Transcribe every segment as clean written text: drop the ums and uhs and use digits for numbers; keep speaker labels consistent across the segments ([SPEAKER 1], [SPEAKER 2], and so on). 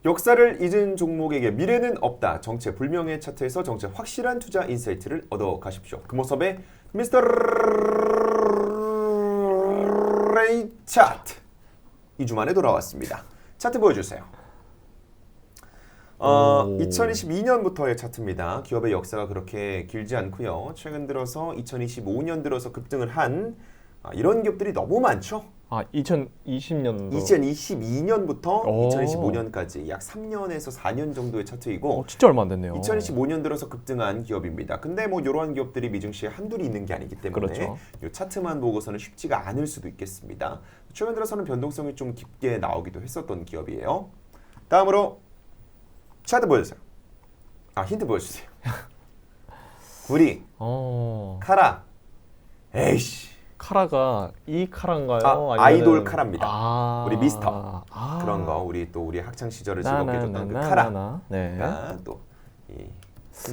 [SPEAKER 1] 역사를 잊은 종목에게 미래는 없다. 정체 불명의 차트에서 정체 확실한 투자 인사이트를 얻어 가십시오. 금호섭의 미스터 레이 차트 2주 만에 돌아왔습니다. 차트 보여주세요. 2022년부터의 차트입니다. 기업의 역사가 그렇게 길지 않고요. 최근 들어서 2025년 들어서 급등을 한 이런 기업들이 너무 많죠.
[SPEAKER 2] 2020년도
[SPEAKER 1] 2022년부터 2025년까지 약 3년에서 4년 정도의 차트이고
[SPEAKER 2] 진짜 얼마 안 됐네요.
[SPEAKER 1] 2015년 들어서 급등한 기업입니다. 근데 뭐 이러한 기업들이 미증시에 한둘이 있는 게 아니기 때문에
[SPEAKER 2] 그렇죠.
[SPEAKER 1] 이 차트만 보고서는 쉽지가 않을 수도 있겠습니다. 최근 들어서는 변동성이 좀 깊게 나오기도 했었던 기업이에요. 다음으로 차트 보여주세요. 힌트 보여주세요. 구리, 카라, 에이씨.
[SPEAKER 2] 카라가 이 카라인가요? 아니면은...
[SPEAKER 1] 아이돌 카라입니다. 우리 미스터 그런 거 우리 학창 시절을 즐겁게 해줬던 그 카라.
[SPEAKER 2] 네.
[SPEAKER 1] 또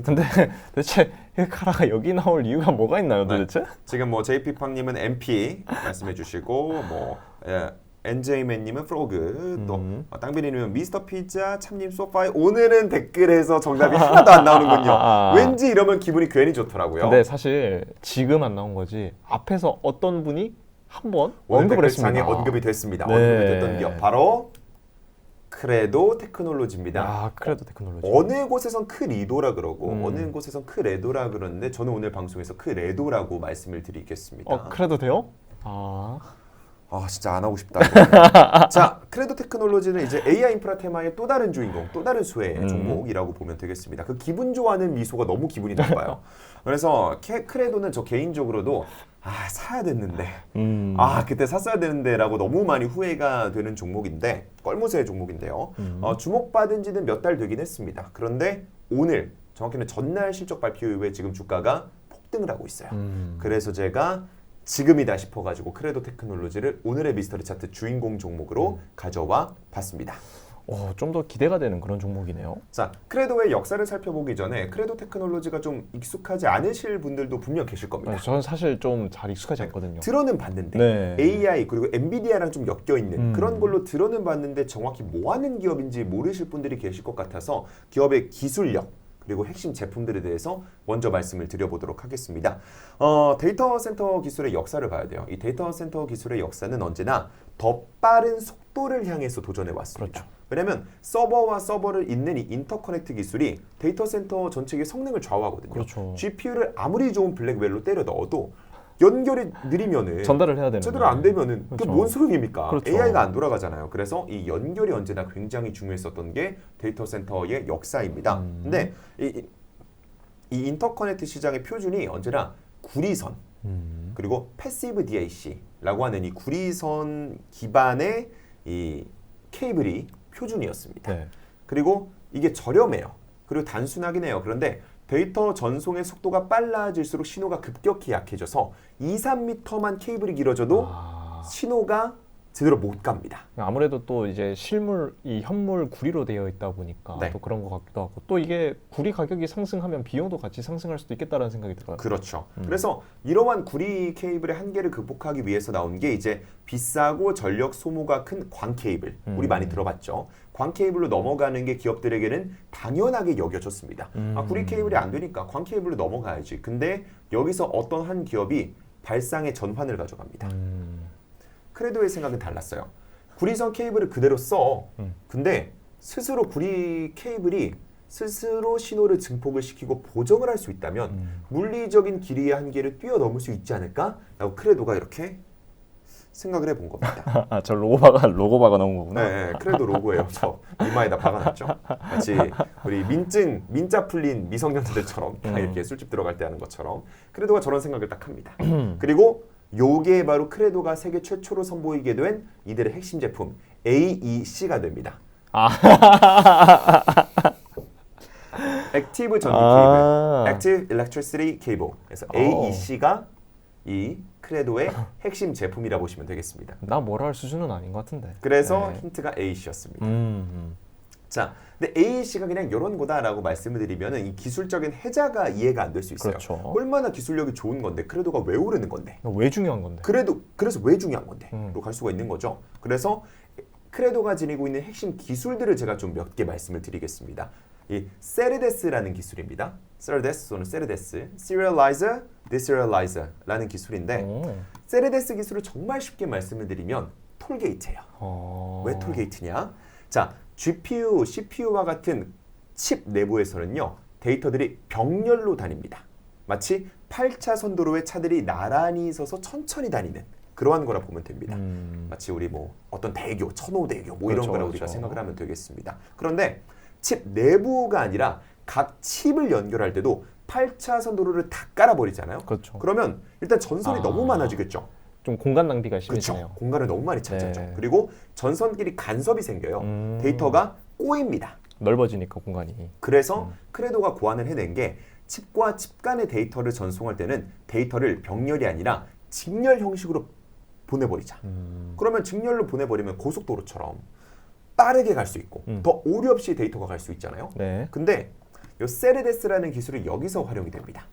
[SPEAKER 2] 근데 도대체 이 카라가 여기 나올 이유가 뭐가 있나요, 도대체?
[SPEAKER 1] 지금 뭐 JP팡님은 MP 말씀해주시고 뭐 NJ맨님은 프로그 또 땅비리님은 미스터 피자 참님 소파이 오늘은 댓글에서 정답이 하나도 안 나오는군요. 왠지 이러면 기분이 괜히 좋더라고요.
[SPEAKER 2] 근데 사실 지금 안 나온 거지 앞에서 어떤 분이 한번 언급을 했습니다.
[SPEAKER 1] 언급이 됐습니다.
[SPEAKER 2] 네.
[SPEAKER 1] 언급이 됐던 기업 바로 크레도 테크놀로지입니다.
[SPEAKER 2] 크레도 테크놀로지.
[SPEAKER 1] 어느 곳에선 크리도라 그러고 어느 곳에선 크레도라 그러는데 저는 오늘 방송에서 크레도라고 말씀을 드리겠습니다.
[SPEAKER 2] 크레도 돼요?
[SPEAKER 1] 진짜 안 하고 싶다. 자, 크레도 테크놀로지는 이제 AI 인프라 테마의 또 다른 주인공, 또 다른 수혜의 종목이라고 보면 되겠습니다. 그 기분 좋아하는 미소가 너무 기분이 나빠요. 그래서 크레도는 저 개인적으로도 사야 됐는데, 그때 샀어야 되는데라고 너무 많이 후회가 되는 종목인데, 껄무새의 종목인데요. 주목받은 지는 몇 달 되긴 했습니다. 그런데 오늘, 정확히는 전날 실적 발표 이후에 지금 주가가 폭등을 하고 있어요. 그래서 제가 지금이다 싶어가지고 크레도 테크놀로지를 오늘의 미스터리 차트 주인공 종목으로 가져와 봤습니다.
[SPEAKER 2] 좀 더 기대가 되는 그런 종목이네요.
[SPEAKER 1] 자, 크레도의 역사를 살펴보기 전에 크레도 테크놀로지가 좀 익숙하지 않으실 분들도 분명 계실 겁니다.
[SPEAKER 2] 저는 사실 좀 잘 익숙하지 않거든요.
[SPEAKER 1] 들어는 봤는데 AI 그리고 엔비디아랑 좀 엮여있는 그런 걸로 들어는 봤는데 정확히 뭐하는 기업인지 모르실 분들이 계실 것 같아서 기업의 기술력 그리고 핵심 제품들에 대해서 먼저 말씀을 드려보도록 하겠습니다. 데이터 센터 기술의 역사를 봐야 돼요. 이 데이터 센터 기술의 역사는 언제나 더 빠른 속도를 향해서 도전해 왔습니다.
[SPEAKER 2] 그렇죠.
[SPEAKER 1] 왜냐하면 서버와 서버를 잇는 이 인터커넥트 기술이 데이터 센터 전체의 성능을 좌우하거든요.
[SPEAKER 2] 그렇죠.
[SPEAKER 1] GPU를 아무리 좋은 블랙웰로 때려 넣어도 연결이 느리면은
[SPEAKER 2] 전달을 해야 되는
[SPEAKER 1] 제대로 안 되면은
[SPEAKER 2] 그렇죠.
[SPEAKER 1] 그게 뭔 소용입니까?
[SPEAKER 2] 그렇죠.
[SPEAKER 1] AI가 안 돌아가잖아요. 그래서 이 연결이 언제나 굉장히 중요했었던 게 데이터 센터의 역사입니다. 근데 이 인터커넥트 시장의 표준이 언제나 구리선 그리고 패시브 DAC라고 하는 이 구리선 기반의 이 케이블이 표준이었습니다. 그리고 이게 저렴해요. 그리고 단순하긴 해요. 그런데 데이터 전송의 속도가 빨라질수록 신호가 급격히 약해져서 2, 3m만 케이블이 길어져도 신호가 제대로 못 갑니다.
[SPEAKER 2] 아무래도 또 이제 이 현물 구리로 되어 있다 보니까 또 그런 것 같기도 하고 또 이게 구리 가격이 상승하면 비용도 같이 상승할 수도 있겠다라는 생각이 들어요.
[SPEAKER 1] 그렇죠. 그래서 이러한 구리 케이블의 한계를 극복하기 위해서 나온 게 이제 비싸고 전력 소모가 큰 광 케이블. 우리 많이 들어봤죠. 광 케이블로 넘어가는 게 기업들에게는 당연하게 여겨졌습니다. 구리 케이블이 안 되니까 광 케이블로 넘어가야지. 근데 여기서 어떤 한 기업이 발상의 전환을 가져갑니다. 크레도의 생각은 달랐어요. 구리선 케이블을 그대로 써. 근데 스스로 구리 케이블이 스스로 신호를 증폭을 시키고 보정을 할 수 있다면 물리적인 길이의 한계를 뛰어넘을 수 있지 않을까? 라고 크레도가 이렇게 생각을 해본 겁니다.
[SPEAKER 2] 저 로고 박아 놓은 거구나.
[SPEAKER 1] 네, 크레도 로고예요. 저 이마에다 박아놨죠. 마치 우리 민자 풀린 미성년자들처럼 다 이렇게 술집 들어갈 때 하는 것처럼 크레도가 저런 생각을 딱 합니다. 그리고 요게 바로 크레도가 세계 최초로 선보이게 된 이들의 핵심 제품 AEC가 됩니다. 액티브 전기 케이블, 액티브 일렉트리시티 케이블. 그래서 AEC가 이 크레도의 핵심 제품이라 보시면 되겠습니다.
[SPEAKER 2] 나 뭐라 할 수준은 아닌 것 같은데.
[SPEAKER 1] 그래서 힌트가 AEC였습니다. 자, 근데 AEC가 그냥 이런 거다라고 말씀을 드리면은 이 기술적인 해자가 이해가 안 될 수 있어요.
[SPEAKER 2] 그렇죠.
[SPEAKER 1] 얼마나 기술력이 좋은 건데 크레도가 왜 오르는 건데?
[SPEAKER 2] 왜 중요한 건데?
[SPEAKER 1] 그래서 왜 중요한 건데? 로 갈 수가 있는 거죠. 그래서 크레도가 지니고 있는 핵심 기술들을 제가 좀 몇 개 말씀을 드리겠습니다. 이 세르데스라는 기술입니다. 세르데스 또는 세르데스, Serializer, Deserializer라는 기술인데 세르데스 기술을 정말 쉽게 말씀을 드리면 톨게이트예요. 왜 톨게이트냐? 자, GPU, CPU와 같은 칩 내부에서는요. 데이터들이 병렬로 다닙니다. 마치 8차선 도로의 차들이 나란히 서서 천천히 다니는 그러한 거라 보면 됩니다. 마치 우리 뭐 어떤 대교, 천호대교 뭐 이런
[SPEAKER 2] 그렇죠,
[SPEAKER 1] 거라 우리가
[SPEAKER 2] 그렇죠.
[SPEAKER 1] 생각을 하면 되겠습니다. 그런데 칩 내부가 아니라 각 칩을 연결할 때도 8차선 도로를 다 깔아버리잖아요.
[SPEAKER 2] 그렇죠.
[SPEAKER 1] 그러면 일단 전선이 너무 많아지겠죠.
[SPEAKER 2] 좀 공간 낭비가
[SPEAKER 1] 그렇죠.
[SPEAKER 2] 심해지네요.
[SPEAKER 1] 공간을 너무 많이 차지하죠.
[SPEAKER 2] 네.
[SPEAKER 1] 그리고 전선끼리 간섭이 생겨요. 데이터가 꼬입니다.
[SPEAKER 2] 넓어지니까 공간이.
[SPEAKER 1] 그래서 크레도가 고안을 해낸 게 칩과 칩 간의 데이터를 전송할 때는 데이터를 병렬이 아니라 직렬 형식으로 보내버리자. 그러면 직렬로 보내버리면 고속도로처럼 빠르게 갈 수 있고 더 오류 없이 데이터가 갈 수 있잖아요.
[SPEAKER 2] 네.
[SPEAKER 1] 근데 이 세르데스라는 기술이 여기서 활용이 됩니다.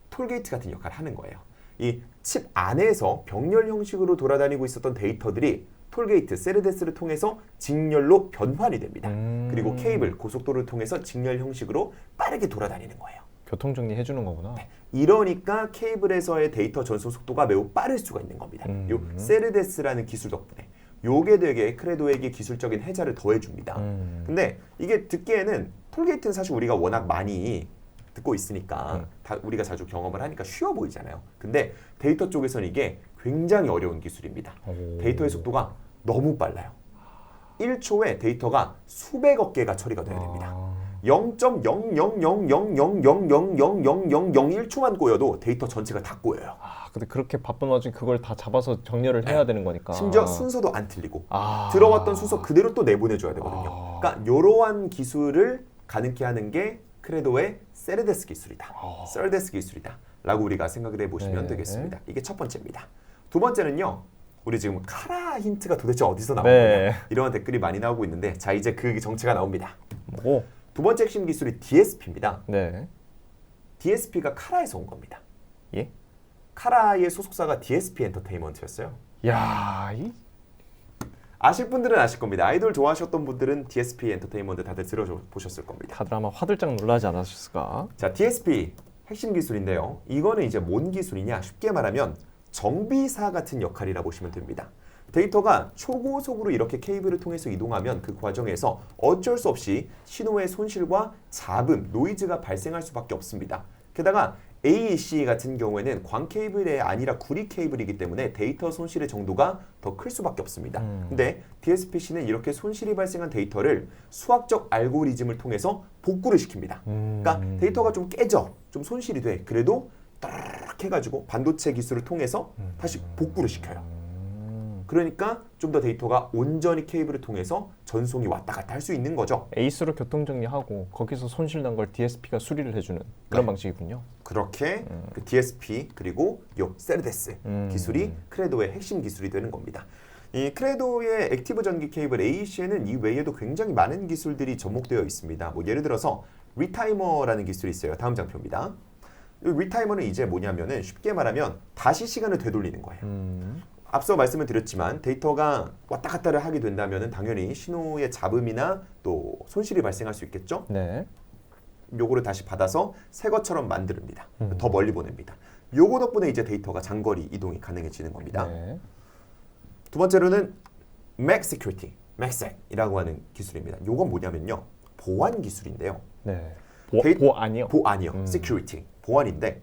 [SPEAKER 1] 톨게이트 같은 역할을 하는 거예요. 이 칩 안에서 병렬 형식으로 돌아다니고 있었던 데이터들이 톨게이트, 세르데스를 통해서 직렬로 변환이 됩니다. 그리고 케이블, 고속도로를 통해서 직렬 형식으로 빠르게 돌아다니는 거예요.
[SPEAKER 2] 교통 정리 해주는 거구나.
[SPEAKER 1] 네. 이러니까 케이블에서의 데이터 전송 속도가 매우 빠를 수가 있는 겁니다. 요 세르데스라는 기술 덕분에 요게 되게 크레도에게 기술적인 혜자를 더해줍니다. 근데 이게 듣기에는 톨게이트는 사실 우리가 워낙 많이 듣고 있으니까 다 우리가 자주 경험을 하니까 쉬워 보이잖아요. 근데 데이터 쪽에서는 이게 굉장히 어려운 기술입니다. 데이터의 속도가 너무 빨라요. 1초에 데이터가 수백억 개가 처리가 돼야 됩니다. 0.0000000000001초만 꼬여도 데이터 전체가 다 꼬여요.
[SPEAKER 2] 근데 그렇게 바쁜 와중에 그걸 다 잡아서 정렬을 해야 되는 거니까.
[SPEAKER 1] 심지어 순서도 안 틀리고 들어왔던 순서 그대로 또 내보내줘야 되거든요. 그러니까 이러한 기술을 가능케 하는 게 크레도의 세르데스 기술이다. 세르데스 기술이다. 라고 우리가 생각을 해보시면 되겠습니다. 이게 첫 번째입니다. 두 번째는요. 우리 지금 카라 힌트가 도대체 어디서 나오냐 이런 댓글이 많이 나오고 있는데 자 이제 그 정체가 나옵니다.
[SPEAKER 2] 오.
[SPEAKER 1] 두 번째 핵심 기술이 DSP입니다.
[SPEAKER 2] 네.
[SPEAKER 1] DSP가 카라에서 온 겁니다.
[SPEAKER 2] 예?
[SPEAKER 1] 카라의 소속사가 DSP 엔터테인먼트였어요.
[SPEAKER 2] 야,
[SPEAKER 1] 아실 분들은 아실 겁니다. 아이돌 좋아하셨던 분들은 DSP 엔터테인먼트 다들 들어보셨을 겁니다.
[SPEAKER 2] 다들 아마 화들짝 놀라지 않았을까?
[SPEAKER 1] 자, DSP 핵심 기술인데요. 이거는 이제 뭔 기술이냐? 쉽게 말하면 정비사 같은 역할이라 보시면 됩니다. 데이터가 초고속으로 이렇게 케이블을 통해서 이동하면 그 과정에서 어쩔 수 없이 신호의 손실과 잡음, 노이즈가 발생할 수밖에 없습니다. 게다가 AEC 같은 경우에는 광 케이블이 아니라 구리 케이블이기 때문에 데이터 손실의 정도가 더 클 수밖에 없습니다. 근데 DSPC는 이렇게 손실이 발생한 데이터를 수학적 알고리즘을 통해서 복구를 시킵니다. 그러니까 데이터가 좀 깨져, 좀 손실이 돼. 그래도 딱 해가지고 반도체 기술을 통해서 다시 복구를 시켜요. 그러니까 좀 더 데이터가 온전히 케이블을 통해서 전송이 왔다 갔다 할 수 있는 거죠.
[SPEAKER 2] 에이스로 교통 정리하고 거기서 손실난 걸 DSP가 수리를 해주는 그런 방식이군요.
[SPEAKER 1] 그렇게 그 DSP 그리고 요 세르데스 기술이 크레도의 핵심 기술이 되는 겁니다. 이 크레도의 액티브 전기 케이블 AEC에는 이 외에도 굉장히 많은 기술들이 접목되어 있습니다. 뭐 예를 들어서 리타이머라는 기술이 있어요. 다음 장표입니다. 이 리타이머는 이제 뭐냐면은 쉽게 말하면 다시 시간을 되돌리는 거예요. 앞서 말씀을 드렸지만 데이터가 왔다 갔다를 하게 된다면 당연히 신호의 잡음이나 또 손실이 발생할 수 있겠죠.
[SPEAKER 2] 네.
[SPEAKER 1] 요거를 다시 받아서 새 것처럼 만듭니다. 더 멀리 보냅니다. 요거 덕분에 이제 데이터가 장거리 이동이 가능해지는 겁니다.
[SPEAKER 2] 네.
[SPEAKER 1] 두 번째로는 Max Security, MACSec이라고 하는 기술입니다. 요건 뭐냐면요. 보안 기술인데요.
[SPEAKER 2] 네. 보안이요?
[SPEAKER 1] 보안이요. Security, 보안인데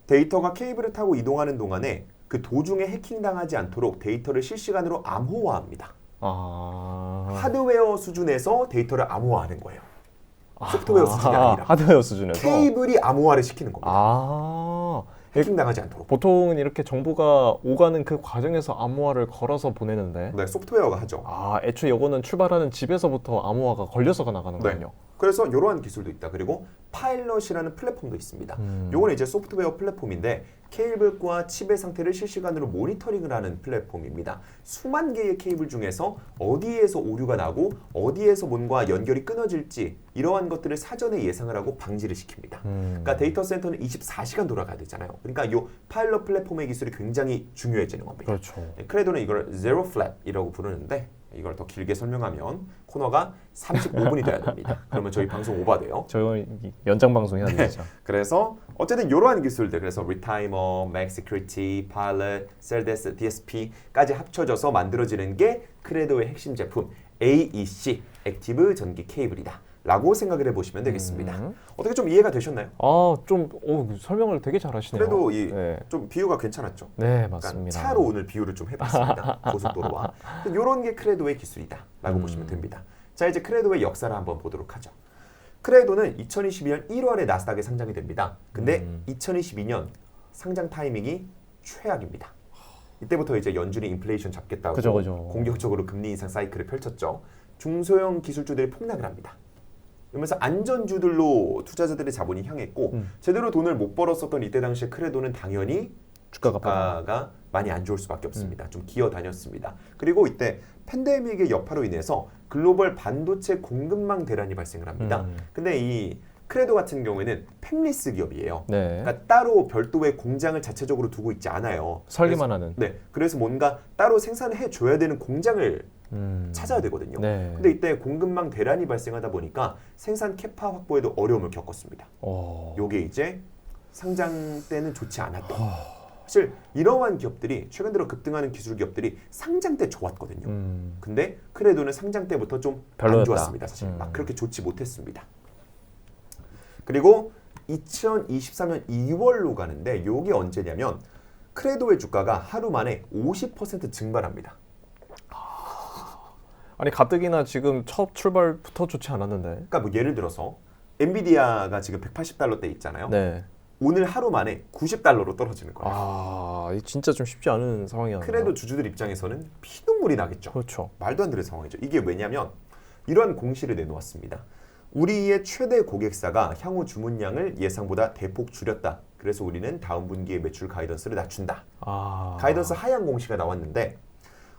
[SPEAKER 1] 데이터가 케이블을 타고 이동하는 동안에 그 도중에 해킹당하지 않도록 데이터를 실시간으로 암호화합니다. 하드웨어 수준에서 데이터를 암호화하는 거예요. 소프트웨어 수준이 아니라.
[SPEAKER 2] 하드웨어 수준에서?
[SPEAKER 1] 케이블이 암호화를 시키는 겁니다. 해킹당하지 않도록.
[SPEAKER 2] 보통은 이렇게 정보가 오가는 그 과정에서 암호화를 걸어서 보내는데
[SPEAKER 1] 네, 소프트웨어가 하죠.
[SPEAKER 2] 애초에 이거는 출발하는 집에서부터 암호화가 걸려서 나가는 거군요.
[SPEAKER 1] 그래서 이러한 기술도 있다. 그리고 파일럿이라는 플랫폼도 있습니다. 요거는 이제 소프트웨어 플랫폼인데 케이블과 칩의 상태를 실시간으로 모니터링을 하는 플랫폼입니다. 수만 개의 케이블 중에서 어디에서 오류가 나고 어디에서 뭔가 연결이 끊어질지 이러한 것들을 사전에 예상을 하고 방지를 시킵니다. 그러니까 데이터 센터는 24시간 돌아가야 되잖아요. 그러니까 이 파일럿 플랫폼의 기술이 굉장히 중요해지는 겁니다.
[SPEAKER 2] 그렇죠.
[SPEAKER 1] 크레도는 이걸 Zero Flap이라고 부르는데 이걸 더 길게 설명하면 코너가 35분이 돼야 됩니다. 그러면 저희 방송 오버돼요.
[SPEAKER 2] 저희 연장 방송 해야 되죠.
[SPEAKER 1] 그래서 어쨌든 이러한 기술들, 그래서 리타이머, 맥 시큐리티, 파일럿, 셀데스, DSP까지 합쳐져서 만들어지는 게 크레도의 핵심 제품 AEC, 액티브 전기 케이블이다 라고 생각을 해보시면 되겠습니다. 어떻게 좀 이해가 되셨나요?
[SPEAKER 2] 설명을 되게 잘하시네요.
[SPEAKER 1] 그래도
[SPEAKER 2] 네.
[SPEAKER 1] 좀 비유가 괜찮았죠?
[SPEAKER 2] 네, 맞습니다.
[SPEAKER 1] 차로 오늘 비유를 좀 해봤습니다. 고속도로와. 이런 게 크레도의 기술이다 라고 보시면 됩니다. 자, 이제 크레도의 역사를 한번 보도록 하죠. 크레도는 2022년 1월에 나스닥에 상장이 됩니다. 근데 2022년 상장 타이밍이 최악입니다. 이때부터 이제 연준이 인플레이션 잡겠다고
[SPEAKER 2] 그죠.
[SPEAKER 1] 공격적으로 금리 인상 사이클을 펼쳤죠. 중소형 기술주들이 폭락을 합니다. 그러면서 안전주들로 투자자들의 자본이 향했고 제대로 돈을 못 벌었었던 이때 당시에 크레도는 당연히 주가가 많이 안 좋을 수밖에 없습니다. 좀 기어다녔습니다. 그리고 이때 팬데믹의 여파로 인해서 글로벌 반도체 공급망 대란이 발생을 합니다. 근데 이 크레도 같은 경우에는 팩리스 기업이에요.
[SPEAKER 2] 네.
[SPEAKER 1] 그러니까 따로 별도의 공장을 자체적으로 두고 있지 않아요.
[SPEAKER 2] 설계만 하는.
[SPEAKER 1] 네. 그래서 뭔가 따로 생산을 해줘야 되는 공장을 찾아야 되거든요.
[SPEAKER 2] 네.
[SPEAKER 1] 근데 이때 공급망 대란이 발생하다 보니까 생산 캐파 확보에도 어려움을 겪었습니다. 요게 이제 상장 때는 좋지 않았던. 사실 이러한 기업들이 최근 들어 급등하는 기술 기업들이 상장 때 좋았거든요. 근데 크레도는 상장 때부터 좀 안 좋았습니다. 사실 막 그렇게 좋지 못했습니다. 그리고 2023년 2월로 가는데 요게 언제냐면 크레도의 주가가 하루 만에 50% 증발합니다.
[SPEAKER 2] 아니 가뜩이나 지금 첫 출발부터 좋지 않았는데.
[SPEAKER 1] 그러니까 뭐 예를 들어서 엔비디아가 지금 180달러대 있잖아요.
[SPEAKER 2] 네.
[SPEAKER 1] 오늘 하루 만에 90달러로 떨어지는 거예요.
[SPEAKER 2] 아, 진짜 좀 쉽지 않은 상황이었네요.
[SPEAKER 1] 크레도 주주들 입장에서는 피눈물이 나겠죠.
[SPEAKER 2] 그렇죠.
[SPEAKER 1] 말도 안 되는 상황이죠. 이게 왜냐면 이러한 공시를 내놓았습니다. 우리의 최대 고객사가 향후 주문량을 예상보다 대폭 줄였다. 그래서 우리는 다음 분기의 매출 가이던스를 낮춘다. 가이던스 하향 공시가 나왔는데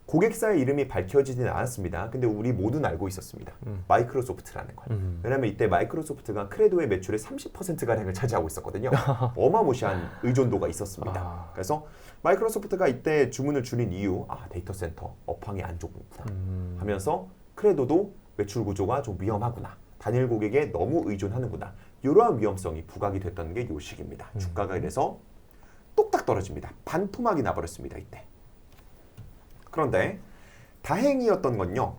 [SPEAKER 1] 고객사의 이름이 밝혀지지는 않았습니다. 근데 우리 모두는 알고 있었습니다. 마이크로소프트라는 걸. 왜냐하면 이때 마이크로소프트가 크레도의 매출의 30%가량을 차지하고 있었거든요. 어마무시한 의존도가 있었습니다. 그래서 마이크로소프트가 이때 주문을 줄인 이유, 데이터 센터 업황이 안 좋구나 하면서 크레도도 매출 구조가 좀 위험하구나. 단일 고객에 너무 의존하는구나. 이러한 위험성이 부각이 됐던 게 이 시기입니다. 주가가 이래서 똑딱 떨어집니다. 반토막이 나버렸습니다. 이때. 그런데 다행이었던 건요.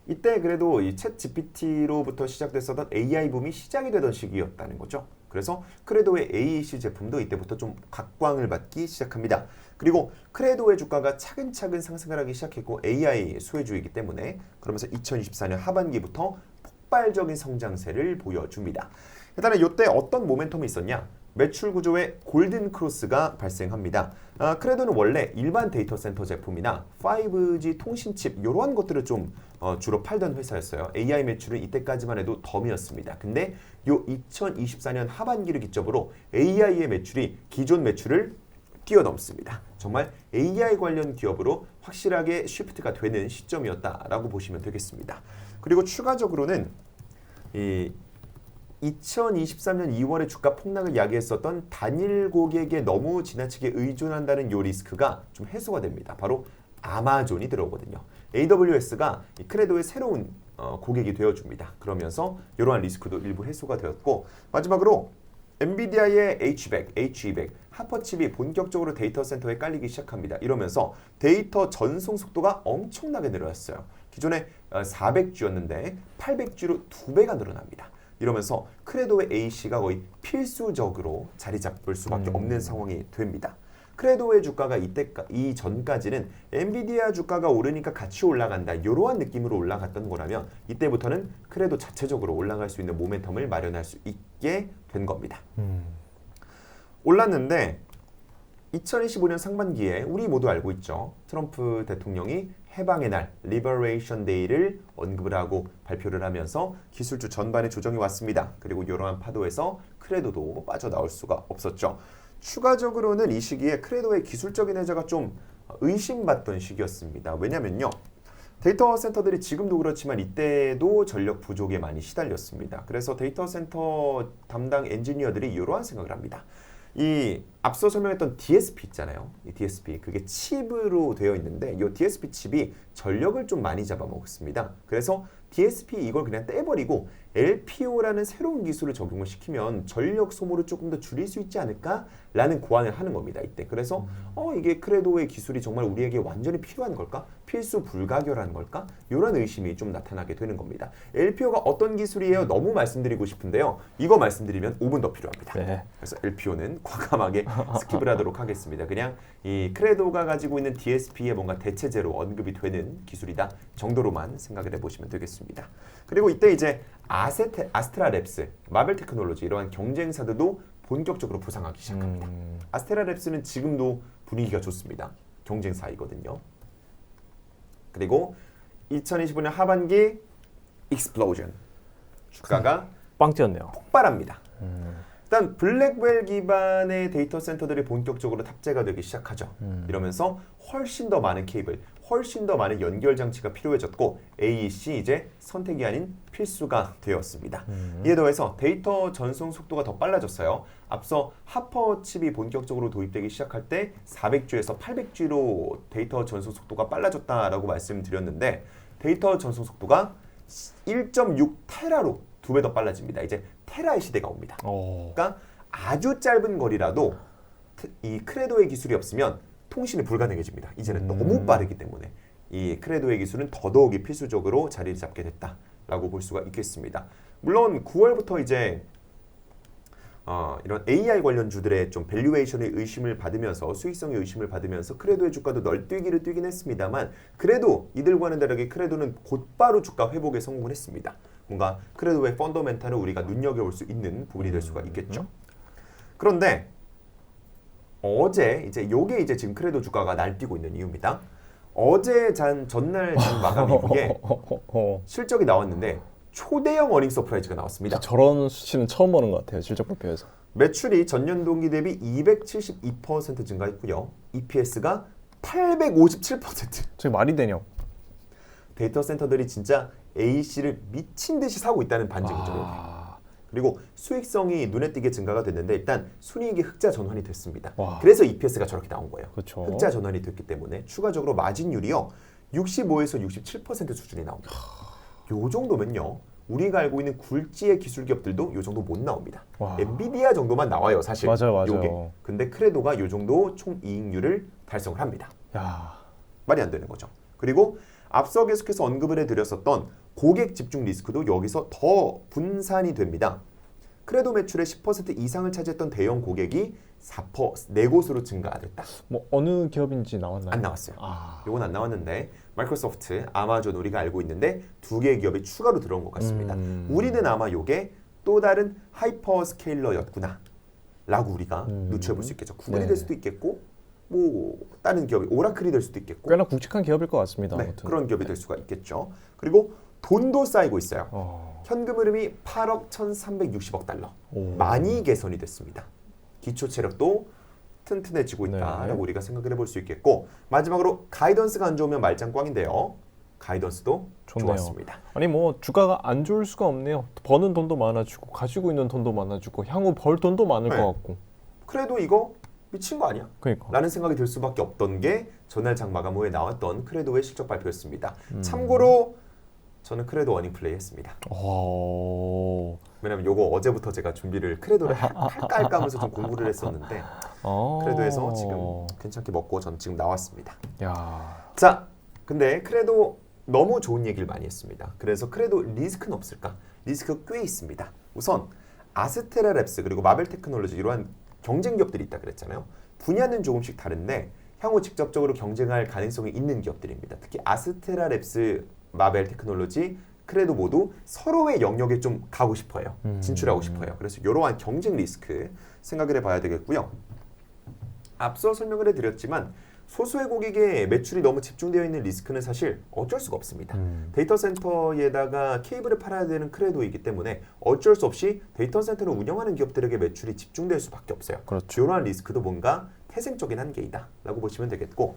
[SPEAKER 1] 이때 그래도 이 챗 GPT로부터 시작됐었던 AI 붐이 시작이 되던 시기였다는 거죠. 그래서 크레도의 AEC 제품도 이때부터 좀 각광을 받기 시작합니다. 그리고 크레도의 주가가 차근차근 상승을 하기 시작했고 AI 수혜주이기 때문에 그러면서 2024년 하반기부터 폭발적인 성장세를 보여줍니다. 일단은 이때 어떤 모멘텀이 있었냐? 매출 구조의 골든 크로스가 발생합니다. 크레도는 원래 일반 데이터 센터 제품이나 5G 통신칩 이러한 것들을 좀 주로 팔던 회사였어요. AI 매출은 이때까지만 해도 덤이었습니다. 근데 요 2024년 하반기를 기점으로 AI의 매출이 기존 매출을 뛰어넘습니다. 정말 AI 관련 기업으로 확실하게 쉬프트가 되는 시점이었다라고 보시면 되겠습니다. 그리고 추가적으로는 이 2023년 2월에 주가 폭락을 야기했었던 단일 고객에 너무 지나치게 의존한다는 요 리스크가 좀 해소가 됩니다. 바로 아마존이 들어오거든요. AWS가 이 크레도의 새로운 고객이 되어줍니다. 그러면서 이러한 리스크도 일부 해소가 되었고 마지막으로 엔비디아의 H200 하퍼칩이 본격적으로 데이터 센터에 깔리기 시작합니다. 이러면서 데이터 전송 속도가 엄청나게 늘어났어요. 기존에 400G였는데 800G로 2배가 늘어납니다. 이러면서 크레도의 AC가 거의 필수적으로 자리 잡을 수밖에 없는 상황이 됩니다. 크레도의 주가가 이 전까지는 엔비디아 주가가 오르니까 같이 올라간다 이러한 느낌으로 올라갔던 거라면 이때부터는 크레도 자체적으로 올라갈 수 있는 모멘텀을 마련할 수 있게 된 겁니다. 올랐는데 2025년 상반기에 우리 모두 알고 있죠. 트럼프 대통령이 해방의 날, 리버레이션 데이를 언급을 하고 발표를 하면서 기술주 전반에 조정이 왔습니다. 그리고 이러한 파도에서 크레도도 빠져나올 수가 없었죠. 추가적으로는 이 시기에 크레도의 기술적인 해저가 좀 의심받던 시기였습니다. 왜냐면요. 데이터 센터들이 지금도 그렇지만 이때도 전력 부족에 많이 시달렸습니다. 그래서 데이터 센터 담당 엔지니어들이 이러한 생각을 합니다. 이 앞서 설명했던 DSP 있잖아요. 이 DSP 그게 칩으로 되어 있는데 이 DSP 칩이 전력을 좀 많이 잡아먹습니다. 그래서 DSP 이걸 그냥 떼버리고 LPO라는 새로운 기술을 적용을 시키면 전력 소모를 조금 더 줄일 수 있지 않을까라는 고안을 하는 겁니다. 이때 그래서 이게 크레도의 기술이 정말 우리에게 완전히 필요한 걸까? 필수 불가결한 걸까? 이런 의심이 좀 나타나게 되는 겁니다. LPO가 어떤 기술이에요? 너무 말씀드리고 싶은데요. 이거 말씀드리면 5분 더 필요합니다.
[SPEAKER 2] 네.
[SPEAKER 1] 그래서 LPO는 과감하게 스킵을 하도록 하겠습니다. 그냥 이 크레도가 가지고 있는 DSP의 뭔가 대체제로 언급이 되는 기술이다 정도로만 생각을 해보시면 되겠습니다. 그리고 이때 이제 아스트라랩스, 마벨 테크놀로지 이러한 경쟁사들도 본격적으로 부상하기 시작합니다. 아스트라랩스는 지금도 분위기가 좋습니다. 경쟁사이거든요. 그리고 2025년 하반기 익스플로전 주가가
[SPEAKER 2] 빵 뛰었네요.
[SPEAKER 1] 폭발합니다. 일단 블랙웰 기반의 데이터 센터들이 본격적으로 탑재가 되기 시작하죠. 이러면서 훨씬 더 많은 케이블, 훨씬 더 많은 연결 장치가 필요해졌고 AEC 이제 선택이 아닌 필수가 되었습니다. 이에 더해서 데이터 전송 속도가 더 빨라졌어요. 앞서 하퍼 칩이 본격적으로 도입되기 시작할 때 400G에서 800G로 데이터 전송 속도가 빨라졌다라고 말씀드렸는데 데이터 전송 속도가 1.6테라로 2배 더 빨라집니다. 이제 테라의 시대가 옵니다. 그러니까 아주 짧은 거리라도 이 크레도의 기술이 없으면 통신이 불가능해집니다. 이제는 너무 빠르기 때문에 이 크레도의 기술은 더더욱이 필수적으로 자리를 잡게 됐다라고 볼 수가 있겠습니다. 물론 9월부터 이제 이런 AI 관련주들의 좀 밸류에이션의 의심을 받으면서 수익성의 의심을 받으면서 크레도의 주가도 널뛰기를 뛰긴 했습니다만 그래도 이들과는 다르게 크레도는 곧바로 주가 회복에 성공을 했습니다. 뭔가 크레도의 펀더멘탈을 우리가 눈여겨볼 수 있는 부분이 될 수가 있겠죠. 그런데 어제 요게 이제 지금 크레도 주가가 날뛰고 있는 이유입니다. 어제 전날 장 마감 이후에 실적이 나왔는데 초대형 어닝 서프라이즈가 나왔습니다.
[SPEAKER 2] 저런 수치는 처음 보는 것 같아요. 실적 발표에서.
[SPEAKER 1] 매출이 전년 동기 대비 272% 증가했고요. EPS가 857%.
[SPEAKER 2] 저게 말이 되냐?
[SPEAKER 1] 데이터 센터들이 진짜 AC를 미친 듯이 사고 있다는 반증이죠. 그리고 수익성이 눈에 띄게 증가가 됐는데 일단 순이익이 흑자 전환이 됐습니다. 그래서 EPS가 저렇게 나온 거예요.
[SPEAKER 2] 그쵸.
[SPEAKER 1] 흑자 전환이 됐기 때문에 추가적으로 마진율이요 65에서 67% 수준이 나옵니다. 요 정도면요 우리가 알고 있는 굴지의 기술 기업들도 요 정도 못 나옵니다. 엔비디아 정도만 나와요 사실.
[SPEAKER 2] 맞아요.
[SPEAKER 1] 요게. 근데 크레도가 요 정도 총이익률을 달성을 합니다. 말이 안 되는 거죠. 그리고 앞서 계속해서 언급을 해드렸었던 고객 집중 리스크도 여기서 더 분산이 됩니다. 크레도 매출의 10% 이상을 차지했던 대형 고객이 4곳으로 증가가 됐다.
[SPEAKER 2] 뭐 어느 기업인지 나왔나요?
[SPEAKER 1] 안 나왔어요. 요건 안 나왔는데 마이크로소프트, 아마존 우리가 알고 있는데 두 개의 기업이 추가로 들어온 것 같습니다. 우리는 아마 요게 또 다른 하이퍼 스케일러였구나 라고 우리가 누추해 볼 수 있겠죠. 구글이 될 수도 있겠고 뭐 다른 기업이 오라클이 될 수도 있겠고
[SPEAKER 2] 꽤나 굵직한 기업일 것 같습니다.
[SPEAKER 1] 네, 그런 기업이 될 수가 있겠죠. 그리고 돈도 쌓이고 있어요. 현금 흐름이 8억 1,360억 달러. 많이 개선이 됐습니다. 기초 체력도 튼튼해지고 있다라고 우리가 생각을 해볼 수 있겠고 마지막으로 가이던스가 안 좋으면 말짱 꽝인데요. 가이던스도 좋네요. 좋았습니다.
[SPEAKER 2] 아니 뭐 주가가 안 좋을 수가 없네요. 버는 돈도 많아지고 가지고 있는 돈도 많아지고 향후 벌 돈도 많을 것 같고.
[SPEAKER 1] 그래도 이거 미친 거 아니야?
[SPEAKER 2] 그러니까.
[SPEAKER 1] 라는 생각이 들 수밖에 없던 게 전날 장 마감 후에 나왔던 크레도의 실적 발표였습니다. 참고로 저는 크레도 어닝 플레이 했습니다. 왜냐면 요거 어제부터 제가 준비를 크레도를 할까 하면서 좀 공부를 했었는데 크레도에서 지금 괜찮게 먹고 전 지금 나왔습니다. 자, 근데 크레도 너무 좋은 얘기를 많이 했습니다. 그래서 크레도 리스크는 없을까? 리스크 꽤 있습니다. 우선 아스테라랩스 그리고 마벨 테크놀로지 이러한 경쟁 기업들이 있다 그랬잖아요. 분야는 조금씩 다른데 향후 직접적으로 경쟁할 가능성이 있는 기업들입니다. 특히 아스테라랩스, 마벨 테크놀로지, 크레도 모두 서로의 영역에 좀 가고 싶어요. 진출하고 싶어요. 그래서 이러한 경쟁 리스크 생각을 해봐야 되겠고요. 앞서 설명을 해드렸지만 소수의 고객의 매출이 너무 집중되어 있는 리스크는 사실 어쩔 수가 없습니다. 데이터 센터에다가 케이블을 팔아야 되는 크레도이기 때문에 어쩔 수 없이 데이터 센터를 운영하는 기업들에게 매출이 집중될 수밖에 없어요.
[SPEAKER 2] 그렇죠.
[SPEAKER 1] 이러한 리스크도 뭔가 태생적인 한계이다 라고 보시면 되겠고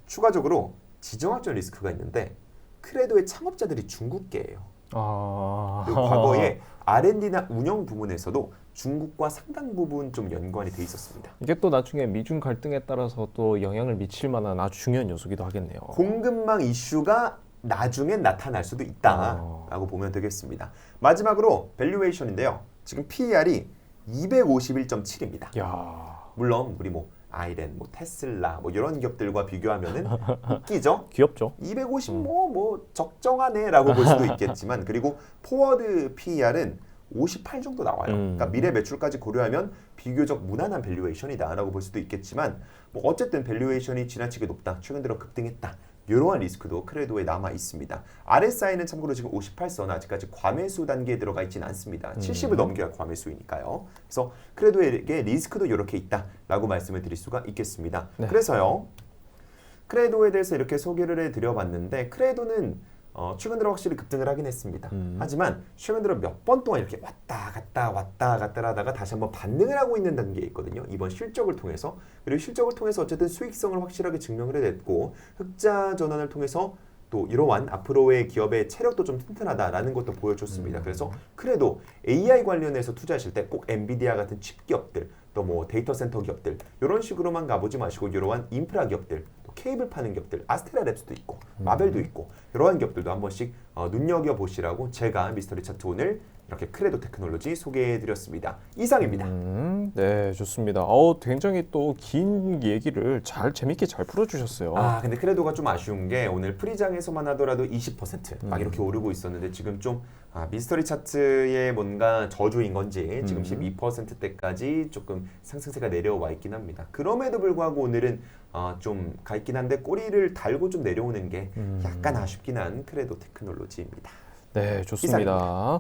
[SPEAKER 1] 추가적으로 지정학적 리스크가 있는데 크레도의 창업자들이 중국계예요. 과거에 R&D나 운영 부문에서도 중국과 상당 부분 좀 연관이 돼 있었습니다.
[SPEAKER 2] 이게 또 나중에 미중 갈등에 따라서 또 영향을 미칠 만한 아주 중요한 요소기도 하겠네요.
[SPEAKER 1] 공급망 이슈가 나중엔 나타날 수도 있다라고 보면 되겠습니다. 마지막으로 밸류에이션인데요. 지금 PER이 251.7입니다.
[SPEAKER 2] 야,
[SPEAKER 1] 물론 우리 뭐 아이렌, 뭐 테슬라, 뭐 이런 기업들과 비교하면은 웃기죠.
[SPEAKER 2] 귀엽죠.
[SPEAKER 1] 250 뭐 적정하네라고 볼 수도 있겠지만 그리고 포워드 PER은 58 정도 나와요. 그러니까 미래 매출까지 고려하면 비교적 무난한 밸류에이션이다라고 볼 수도 있겠지만 뭐 어쨌든 밸류에이션이 지나치게 높다. 최근 들어 급등했다. 이러한 리스크도 크레도에 남아 있습니다. RSI는 참고로 지금 58선 아직까지 과매수 단계에 들어가 있지는 않습니다. 70을 넘겨야 과매수이니까요. 그래서 크레도에게 리스크도 이렇게 있다라고 말씀을 드릴 수가 있겠습니다.
[SPEAKER 2] 네.
[SPEAKER 1] 그래서요. 크레도에 대해서 이렇게 소개를 해드려봤는데 크레도는 최근 들어 확실히 급등을 하긴 했습니다. 하지만 최근 들어 몇 번 동안 이렇게 왔다 갔다 하다가 다시 한번 반등을 하고 있는 단계에 있거든요. 이번 실적을 통해서. 그리고 실적을 통해서 어쨌든 수익성을 확실하게 증명을 해냈고 흑자 전환을 통해서 또 이러한 앞으로의 기업의 체력도 좀 튼튼하다라는 것도 보여줬습니다. 그래서 그래도 AI 관련해서 투자하실 때 꼭 엔비디아 같은 칩 기업들 또 뭐 데이터 센터 기업들 이런 식으로만 가보지 마시고 이러한 인프라 기업들 또 케이블 파는 기업들 아스테라랩스도 있고 마벨도 있고 이러한 기업들도 한 번씩 눈여겨보시라고 제가 미스터리 차트 오늘 이렇게 크레도 테크놀로지 소개해드렸습니다. 이상입니다.
[SPEAKER 2] 네, 좋습니다. 굉장히 또 긴 얘기를 재밌게 잘 풀어주셨어요.
[SPEAKER 1] 근데 크레도가 좀 아쉬운 게 오늘 프리장에서만 하더라도 20%막 이렇게 오르고 있었는데 지금 좀 미스터리 차트의 뭔가 저주인 건지 지금 12%대까지 조금 상승세가 내려와 있긴 합니다. 그럼에도 불구하고 오늘은 좀 가 있긴 한데 꼬리를 달고 좀 내려오는 게 약간 아쉽긴 한 크레도 테크놀로지입니다.
[SPEAKER 2] 네, 좋습니다.